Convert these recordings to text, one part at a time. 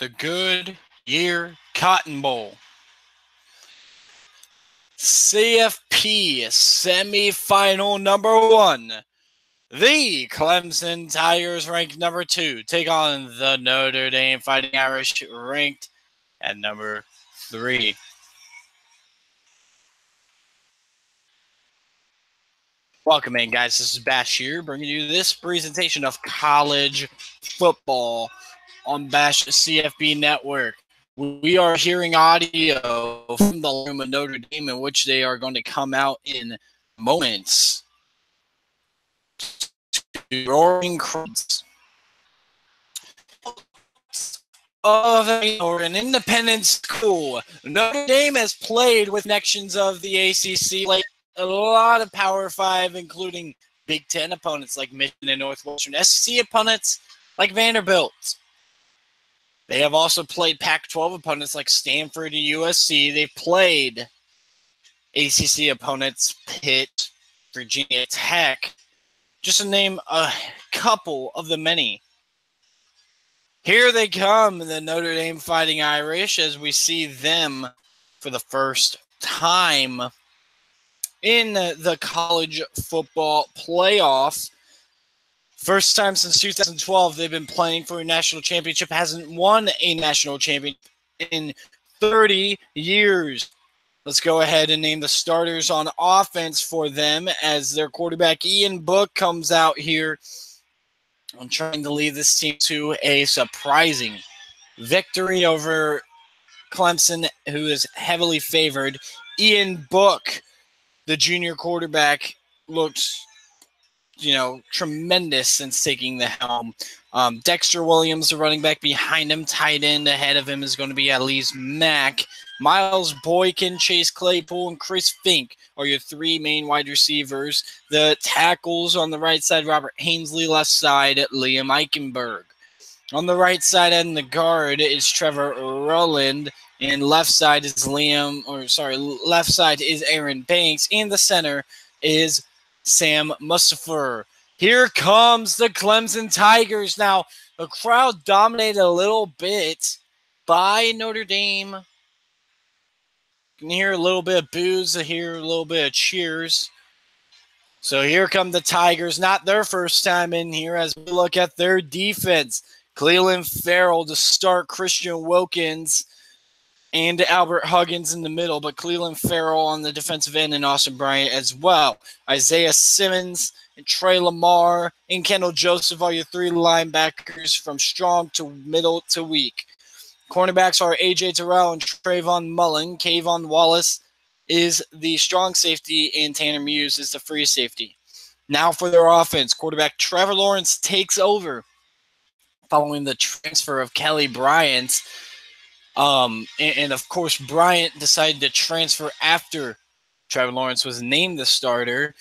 the Goodyear Cotton Bowl. CFP Semifinal number 1. The Clemson Tigers, ranked number 2, take on the Notre Dame Fighting Irish, ranked at number 3. Welcome in, guys. This is Bash here, bringing you this presentation of college football on Bash CFP Network. We are hearing audio from the room of Notre Dame, in which they are going to come out in moments. Roaring crowds of an independent school. Notre Dame has played with connections of the ACC, like a lot of Power 5, including Big Ten opponents like Michigan and Northwestern, SEC opponents like Vanderbilt. They have also played Pac-12 opponents like Stanford and USC. They've played ACC opponents, Pitt, Virginia Tech, just to name a couple of the many. Here they come, the Notre Dame Fighting Irish, as we see them for the first time in the college football playoffs. First time since 2012 they've been playing for a national championship. Hasn't won a national championship in 30 years. Let's go ahead and name the starters on offense for them, as their quarterback Ian Book comes out here on trying to lead this team to a surprising victory over Clemson, who is heavily favored. Ian Book, the junior quarterback, looks tremendous since taking the helm. Dexter Williams, the running back behind him. Tight end ahead of him is going to be Elise Mack. Miles Boykin, Chase Claypool, and Chris Fink are your 3 main wide receivers. The tackles on the right side, Robert Hainsley. Left side, Liam Eichenberg. On the right side and the guard is Trevor Rowland. And left side is Aaron Banks. And the center is Sam Mustapher. Here comes the Clemson Tigers. Now, the crowd dominated a little bit by Notre Dame. You can hear a little bit of boos, hear a little bit of cheers. So here come the Tigers. Not their first time in here, as we look at their defense. Cleveland Farrell to start, Christian Wilkins and Albert Huggins in the middle, but Cleveland Farrell on the defensive end and Austin Bryant as well. Isaiah Simmons and Trey Lamar and Kendall Joseph are your 3 linebackers from strong to middle to weak. Cornerbacks are A.J. Terrell and Trayvon Mullen. Kayvon Wallace is the strong safety, and Tanner Muse is the free safety. Now for their offense, quarterback Trevor Lawrence takes over following the transfer of Kelly Bryant. And of course, Bryant decided to transfer after Trevor Lawrence was named the starter.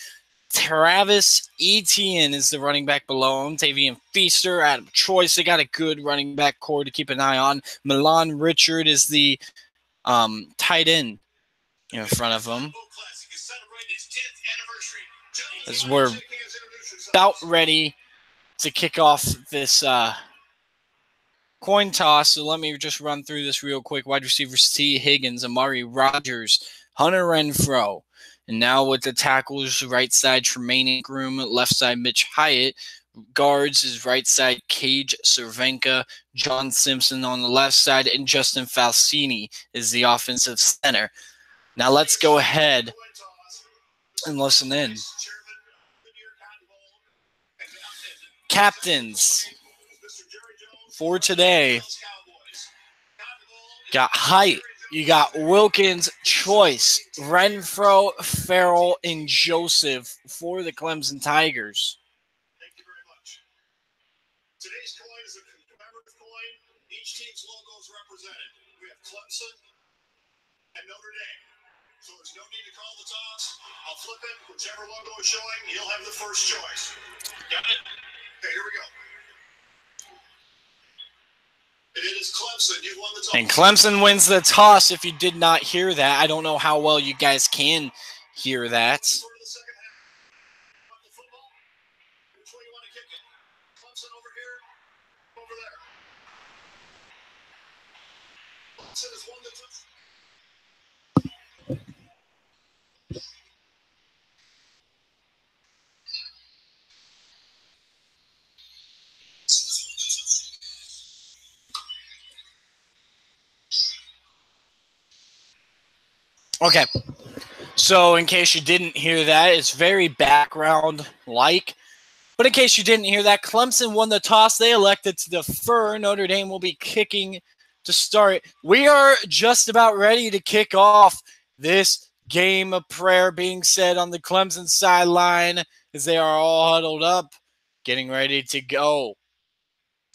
Travis Etienne is the running back below him. Tavian Feaster, Adam Choice. They got a good running back core to keep an eye on. Milan Richard is the tight end in front of him. As we're about ready to kick off this coin toss, so let me just run through this real quick. Wide receivers T. Higgins, Amari Rogers, Hunter Renfro. And now with the tackles, right side Tremaine Ingram, left side Mitch Hyatt. Guards is right side Cage Cervenka, John Simpson on the left side, and Justin Falsini is the offensive center. Now let's go ahead and listen in. Captains for today, got Hyatt, you got Wilkins, Choice, Renfro, Farrell, and Joseph for the Clemson Tigers. Thank you very much. Today's coin is a commemorative coin. Each team's logo is represented. We have Clemson and Notre Dame. So there's no need to call the toss. I'll flip it. Whichever logo is showing, he'll have the first choice. Got it? Okay, here we go. It is Clemson. You've won the toss. And Clemson wins the toss. If you did not hear that, I don't know how well you guys can hear that. Clemson has won the toss. Okay, so in case you didn't hear that, it's very background-like. But in case you didn't hear that, Clemson won the toss. They elected to defer. Notre Dame will be kicking to start. We are just about ready to kick off this game of prayer being said on the Clemson sideline as they are all huddled up, getting ready to go.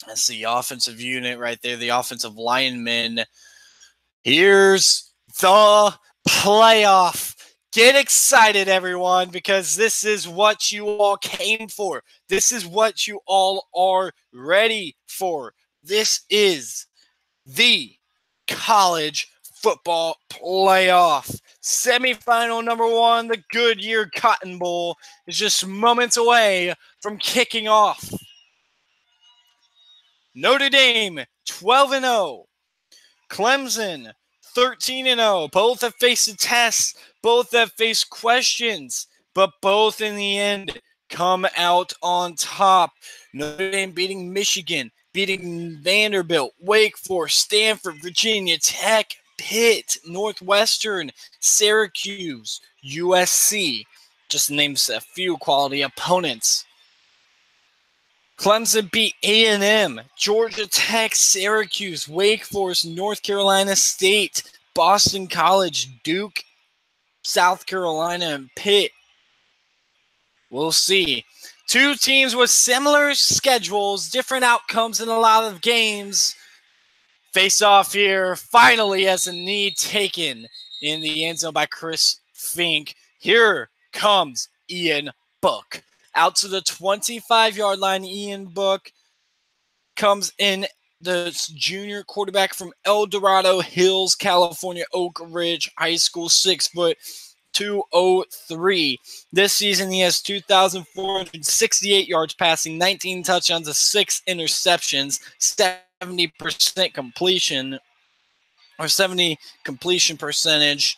That's the offensive unit right there, the offensive linemen. Here's the playoff. Get excited, everyone, because this is what you all came for. This is what you all are ready for. This is the college football playoff. Semifinal number 1, the Goodyear Cotton Bowl, is just moments away from kicking off. Notre Dame, 12-0. Clemson, 13-0. Both have faced a test. Both have faced questions. But both in the end come out on top. Notre Dame beating Michigan, beating Vanderbilt, Wake Forest, Stanford, Virginia Tech, Pitt, Northwestern, Syracuse, USC. Just names a few quality opponents. Clemson beat A&M, Georgia Tech, Syracuse, Wake Forest, North Carolina State, Boston College, Duke, South Carolina, and Pitt. We'll see. Two teams with similar schedules, different outcomes in a lot of games. Face off here, finally, as a knee taken in the end zone by Chris Fink. Here comes Ian Book. Out to the 25-yard line, Ian Book comes in, the junior quarterback from El Dorado Hills, California, Oak Ridge High School, 6 foot 203. This season, he has 2,468 yards passing, 19 touchdowns to 6 interceptions, 70% completion, or 70 completion percentage.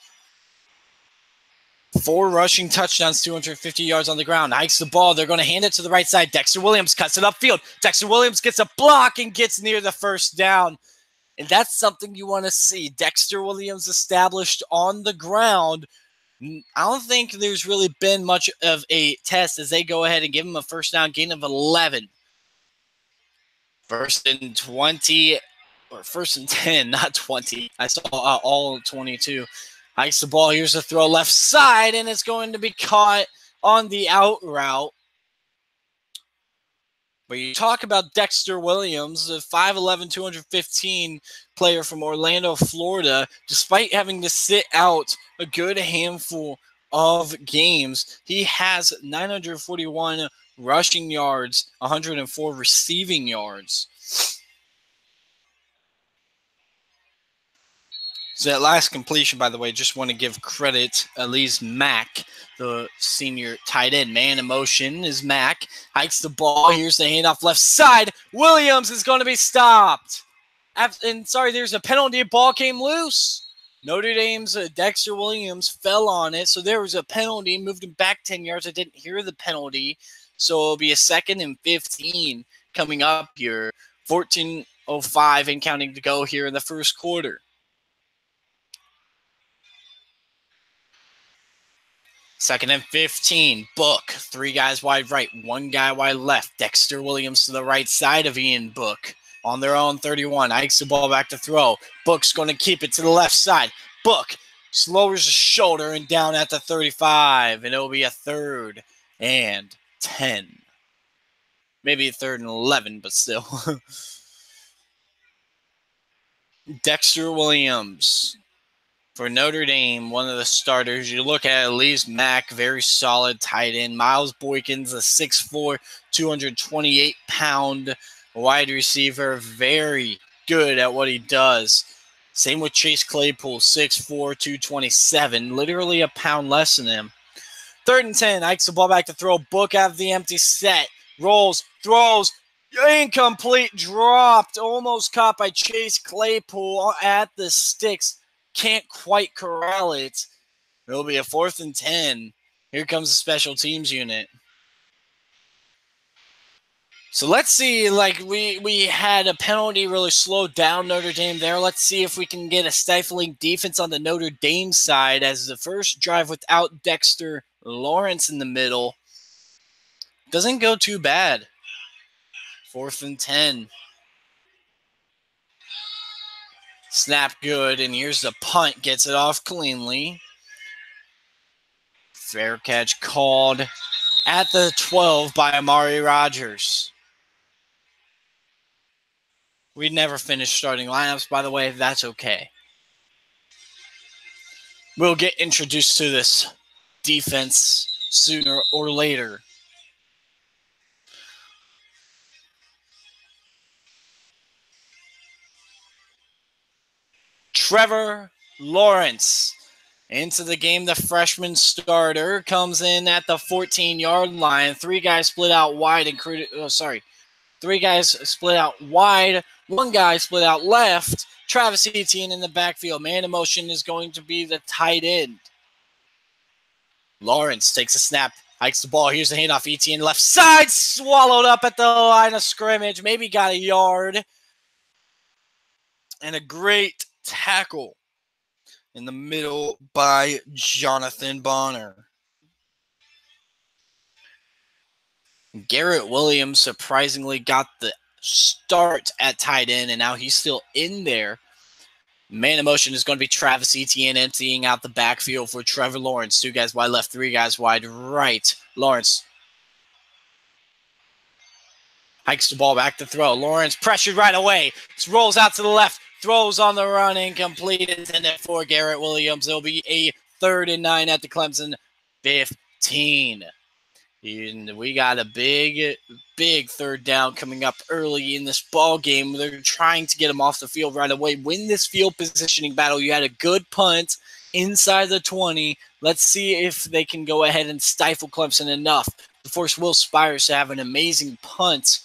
4 rushing touchdowns, 250 yards on the ground. Hikes the ball. They're going to hand it to the right side. Dexter Williams cuts it upfield. Dexter Williams gets a block and gets near the first down. And that's something you want to see. Dexter Williams established on the ground. I don't think there's really been much of a test as they go ahead and give him a first down gain of 11. First and 20, or first and 10, not 20. I saw all 22. Hikes the ball. Here's a throw left side, and it's going to be caught on the out route. But you talk about Dexter Williams, a 5'11", 215 player from Orlando, Florida. Despite having to sit out a good handful of games, he has 941 rushing yards, 104 receiving yards. So that last completion, by the way, just want to give credit, Elise Mack, the senior tight end. Man in motion is Mack. Hikes the ball. Here's the handoff left side. Williams is going to be stopped. And sorry, there's a penalty. Ball came loose. Notre Dame's Dexter Williams fell on it. So there was a penalty. Moved him back 10 yards. I didn't hear the penalty. So it'll be a 2nd and 15 coming up here. 14:05 and counting to go here in the first quarter. 2nd and 15. Book. 3 guys wide right, 1 guy wide left. Dexter Williams to the right side of Ian Book. On their own 31. Hikes the ball back to throw. Book's going to keep it to the left side. Book lowers his shoulder and down at the 35. And it'll be a 3rd and 10. Maybe a 3rd and 11, but still. Dexter Williams. For Notre Dame, one of the starters, you look at Elise Mack, very solid tight end. Miles Boykins, a 6'4", 228-pound wide receiver, very good at what he does. Same with Chase Claypool, 6'4", 227, literally a pound less than him. 3rd and 10, hikes the ball back to throw. Book out of the empty set, rolls, throws, Incomplete, dropped, almost caught by Chase Claypool at the sticks. Can't quite corral it. It'll be a 4th and 10. Here comes the special teams unit. So let's see, like we had a penalty really slow down Notre Dame there. Let's see if we can get a stifling defense on the Notre Dame side as the first drive without Dexter Lawrence in the middle. Doesn't go too bad. 4th and 10. Snap good, and here's the punt. Gets it off cleanly. Fair catch called at the 12 by Amari Rogers. We'd never finished starting lineups, by the way. That's okay. We'll get introduced to this defense sooner or later. Trevor Lawrence into the game. The freshman starter comes in at the 14-yard line. 3 guys split out wide, including 3 guys split out wide. 1 guy split out left. Travis Etienne in the backfield. Man in motion is going to be the tight end. Lawrence takes a snap, hikes the ball. Here's the handoff. Etienne left side, swallowed up at the line of scrimmage. Maybe got a yard. And a great tackle in the middle by Jonathan Bonner. Garrett Williams surprisingly got the start at tight end, and now he's still in there. Man in motion is going to be Travis Etienne emptying out the backfield for Trevor Lawrence. 2 guys wide left, 3 guys wide right. Lawrence hikes the ball back to throw. Lawrence pressured right away. Rolls out to the left. Throws on the run, incomplete. Intended for Garrett Williams. It'll be a 3rd and 9 at the Clemson 15. And we got a big 3rd down coming up early in this ball game. They're trying to get them off the field right away. Win this field positioning battle. You had a good punt inside the 20. Let's see if they can go ahead and stifle Clemson enough to force Will Spires to have an amazing punt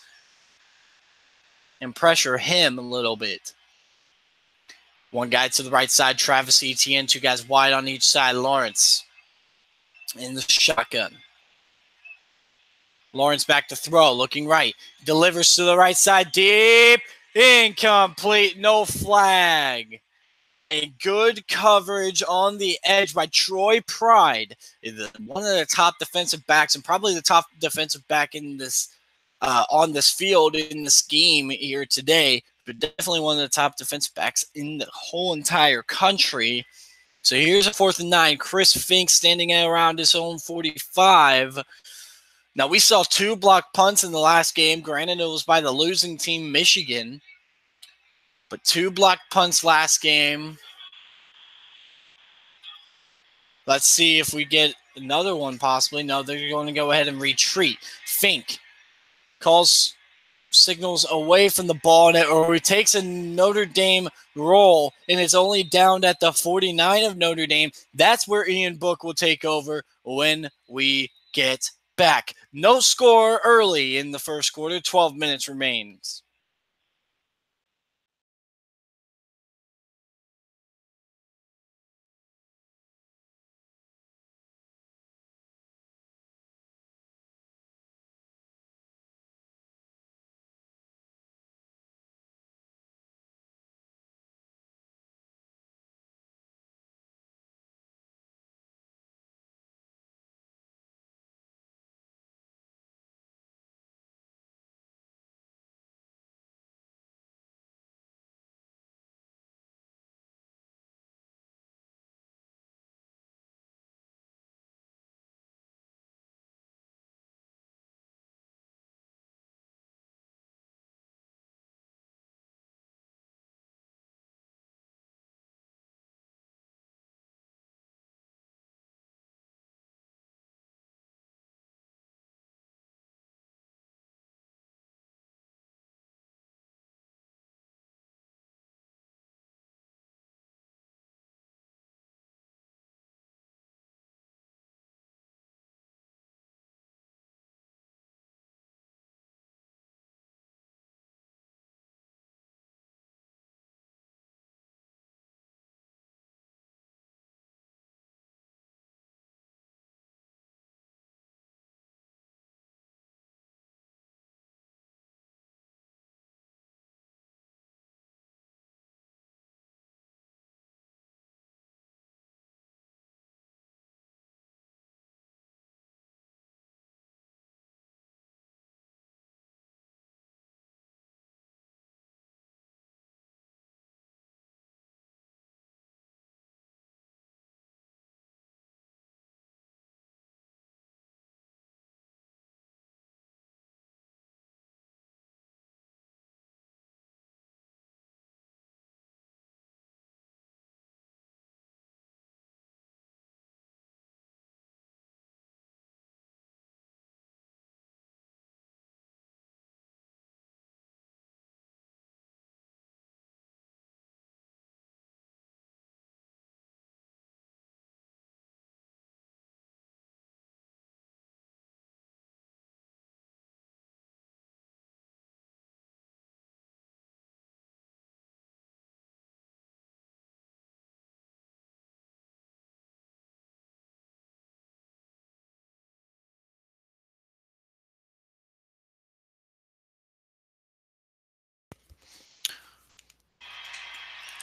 and pressure him a little bit. 1 guy to the right side, Travis Etienne. 2 guys wide on each side, Lawrence in the shotgun. Lawrence back to throw, looking right. Delivers to the right side, deep, incomplete, no flag. A good coverage on the edge by Troy Pride, one of the top defensive backs and probably the top defensive back in this on this field in this game here today, but definitely one of the top defensive backs in the whole entire country. So here's a 4th and 9. Chris Fink standing around his own 45. Now, we saw 2 block punts in the last game. Granted, it was by the losing team, Michigan. But 2 block punts last game. Let's see if we get another one possibly. No, they're going to go ahead and retreat. Fink signals away from the ball, or he takes a Notre Dame roll, and it's only down at the 49 of Notre Dame. That's where Ian Book will take over when we get back. No score early in the first quarter. 12 minutes remains.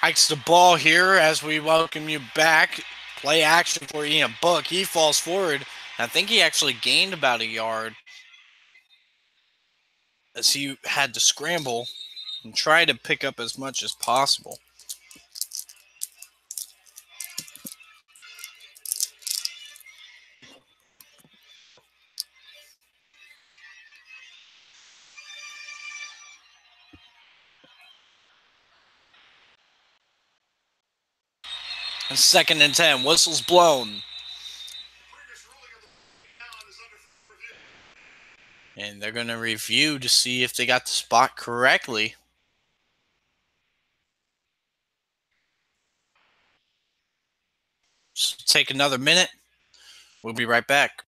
Hikes the ball here as we welcome you back. Play action for Ian Book. He falls forward. I think he actually gained about a yard as he had to scramble and try to pick up as much as possible. And 2nd and 10. Whistle's blown. And they're going to review to see if they got the spot correctly. So take another minute. We'll be right back.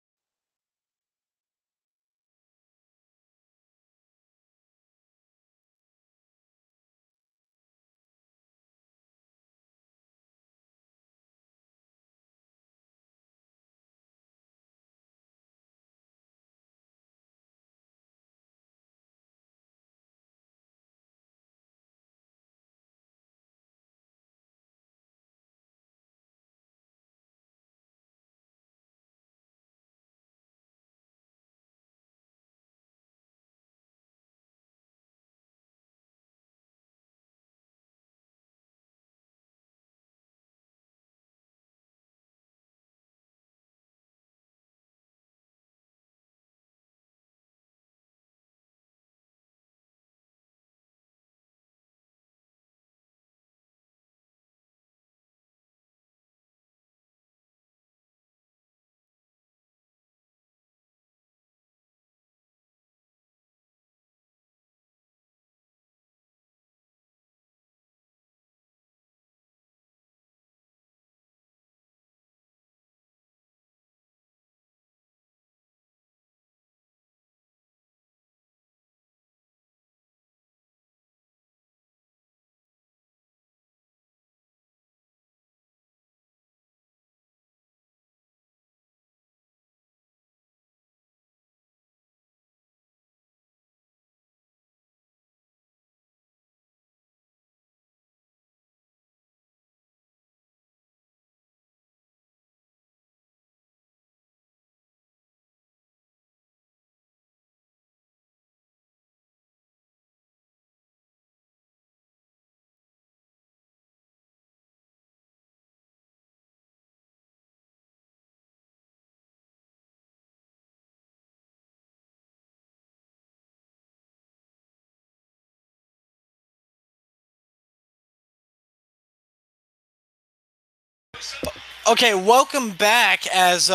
Okay, welcome back. As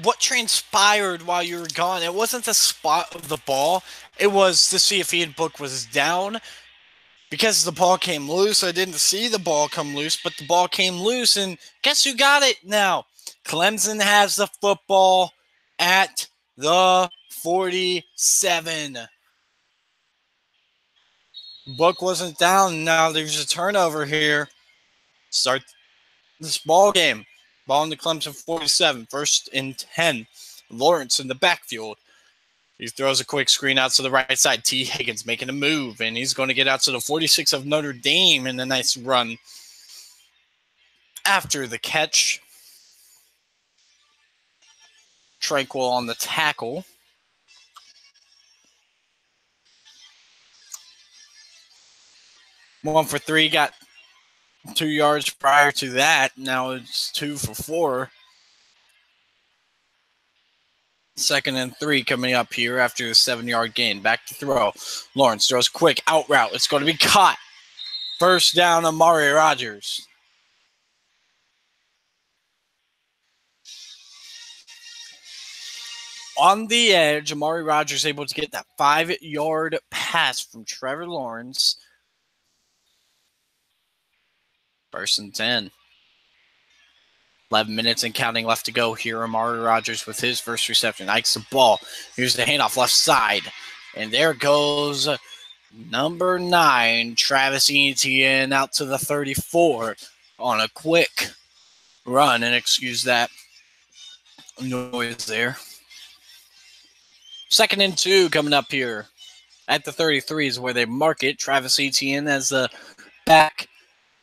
what transpired while you were gone, it wasn't the spot of the ball. It was the CFP book was down because the ball came loose. I didn't see the ball come loose, but the ball came loose, and guess who got it now? Clemson has the football at the 47. Book wasn't down. Now there's a turnover here. Start this ball game. Ball in the Clemson 47. 1st and 10. Lawrence in the backfield. He throws a quick screen out to the right side. T. Higgins making a move, and he's going to get out to the 46 of Notre Dame in a nice run after the catch. Tranquil on the tackle. One for 3, got 2 yards prior to that. Now it's 2 for 4. 2nd and 3 coming up here after the 7-yard gain. Back to throw. Lawrence throws quick out route. It's going to be caught. 1st down, Amari Rogers. On the edge, Amari Rogers able to get that 5-yard pass from Trevor Lawrence. 1st and 10. 11 minutes and counting left to go here. Amari Rogers with his first reception. Hikes the ball. Here's the handoff left side. And there goes number 9, Travis Etienne, out to the 34 on a quick run. And excuse that noise there. 2nd and 2 coming up here at the 33 is where they mark it. Travis Etienne as the back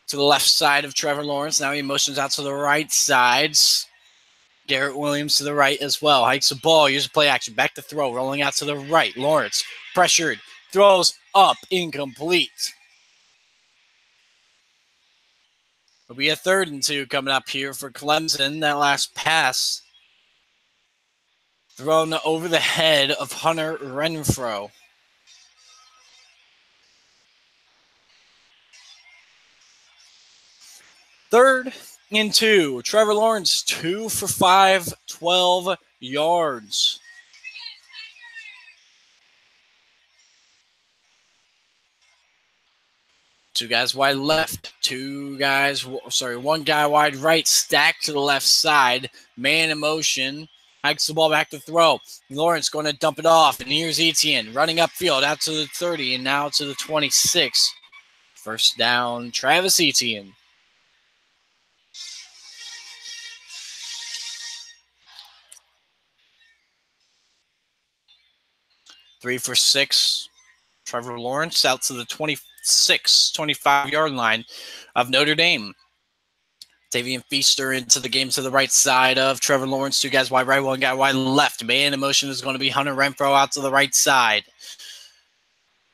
to the left side of Trevor Lawrence. Now he motions out to the right sides. Garrett Williams to the right as well. Hikes the ball. Here's a play action. Back to throw. Rolling out to the right. Lawrence pressured. Throws up. Incomplete. It'll be a 3rd and 2 coming up here for Clemson. That last pass thrown over the head of Hunter Renfrow. Third and 2. Trevor Lawrence, 2 for 5, 12 yards. Two guys wide left, one guy wide right, stacked to the left side. Man in motion, hikes the ball back to throw. Lawrence going to dump it off, and here's Etienne running upfield out to the 30 and now to the 26. First down, Travis Etienne. Three for 6. Trevor Lawrence out to the 25-yard line of Notre Dame. Tavian Feaster into the game to the right side of Trevor Lawrence. Two guys wide right, one guy wide left. Man in motion is going to be Hunter Renfrow out to the right side.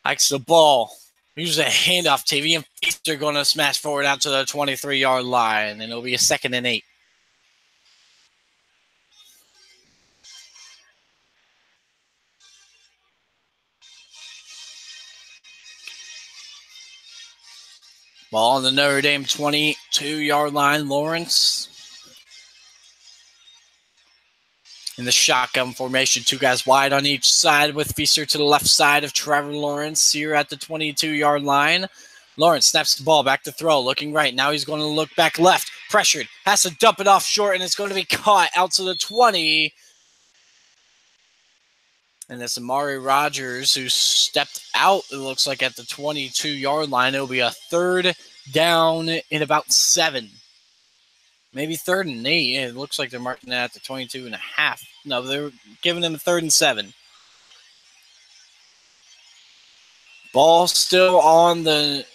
Hikes the ball. Here's a handoff. Tavian Feaster going to smash forward out to the 23-yard line, and it'll be a 2nd and 8. Ball on the Notre Dame 22-yard line. Lawrence in the shotgun formation. Two guys wide on each side with Feaster to the left side of Trevor Lawrence here at the 22-yard line. Lawrence snaps the ball back to throw, looking right. Now he's going to look back left. Pressured. Has to dump it off short, and it's going to be caught out to the 20. And that's Amari Rogers, who stepped out, it looks like, at the 22-yard line. It'll be a 3rd down in about 7. Maybe 3rd and 8. It looks like they're marking that at the 22 and a half. No, they're giving them a 3rd and 7. Ball still on the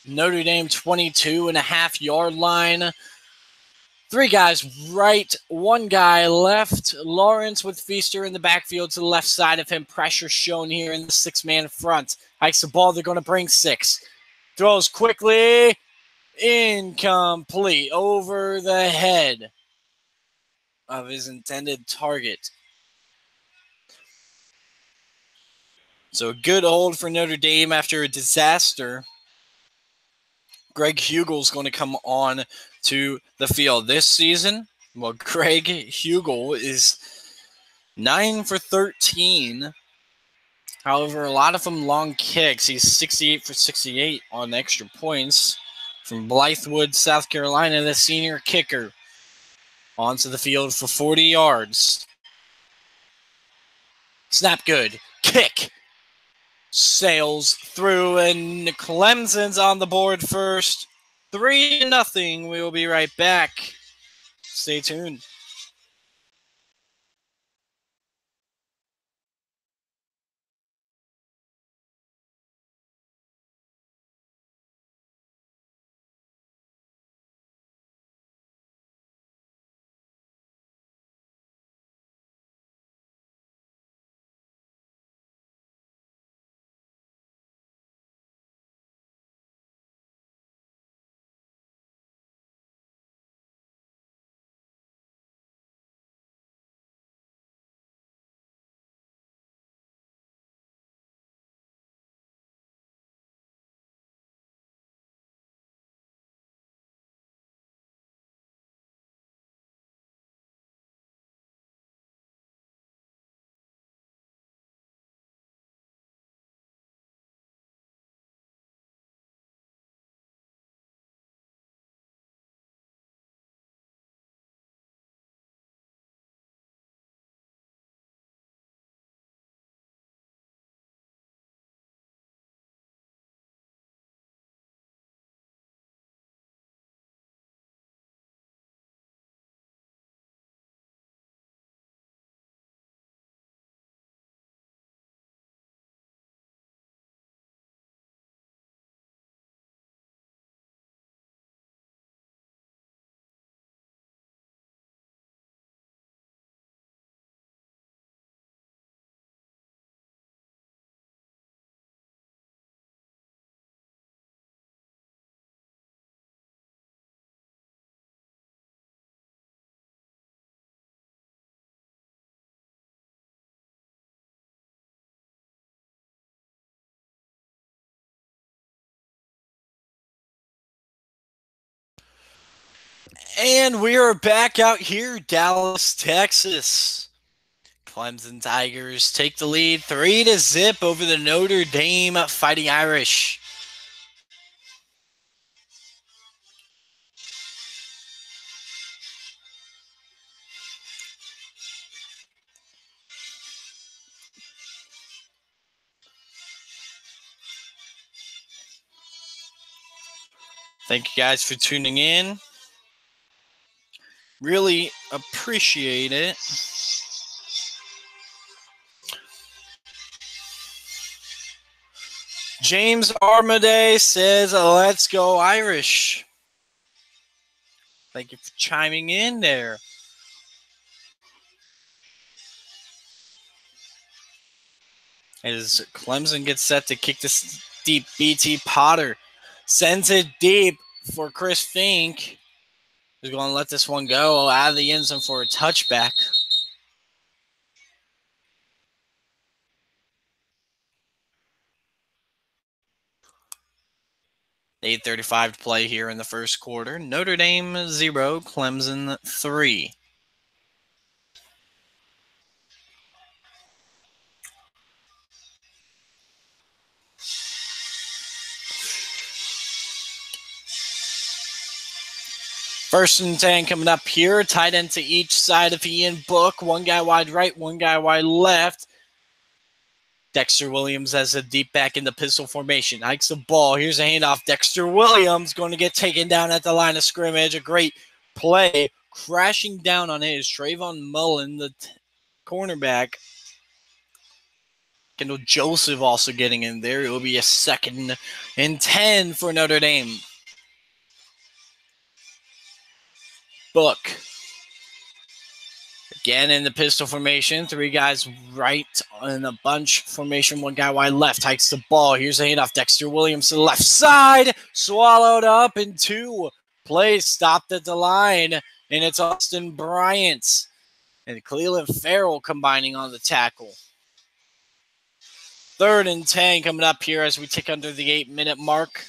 Notre Dame 22.5-yard line. 3 guys right, 1 guy left. Lawrence with Feaster in the backfield to the left side of him. Pressure shown here in the 6-man front. Hikes the ball. They're going to bring 6. Throws quickly. Incomplete. Over the head of his intended target. So a good hold for Notre Dame after a disaster. Greg Hugel's going to come on to the field this season. Well, Greg Hugel is 9 for 13. However, a lot of them long kicks. He's 68 for 68 on extra points. From Blythewood, South Carolina, the senior kicker. Onto the field for 40 yards. Snap good. Kick. Sails through, and Clemson's on the board first. 3-0. We will be right back. Stay tuned. And we are back out here, Dallas, Texas. Clemson Tigers take the lead 3-0 over the Notre Dame Fighting Irish. Thank you guys for tuning in. Really appreciate it. James Armaday says, let's go Irish. Thank you for chiming in there. As Clemson gets set to kick this deep, BT Potter sends it deep for Chris Fink. He's going to let this one go out of the end zone for a touchback. $8:35 to play here in the first quarter. Notre Dame 0, Clemson 3. First and 10 coming up here. Tight end to each side of Ian Book. One guy wide right, one guy wide left. Dexter Williams has a deep back in the pistol formation. Hikes the ball. Here's a handoff. Dexter Williams going to get taken down at the line of scrimmage. A great play. Crashing down on it is Trayvon Mullen, the cornerback. Kendall Joseph also getting in there. It will be a 2nd and 10 for Notre Dame. Book. Again in the pistol formation. 3 guys right in the bunch formation. 1 guy wide left. Hikes the ball. Here's a handoff. Dexter Williams to the left side. Swallowed up in 2 plays. Stopped at the line. And it's Austin Bryant and Cleveland Farrell combining on the tackle. 3rd and 10 coming up here as we tick under the 8-minute mark.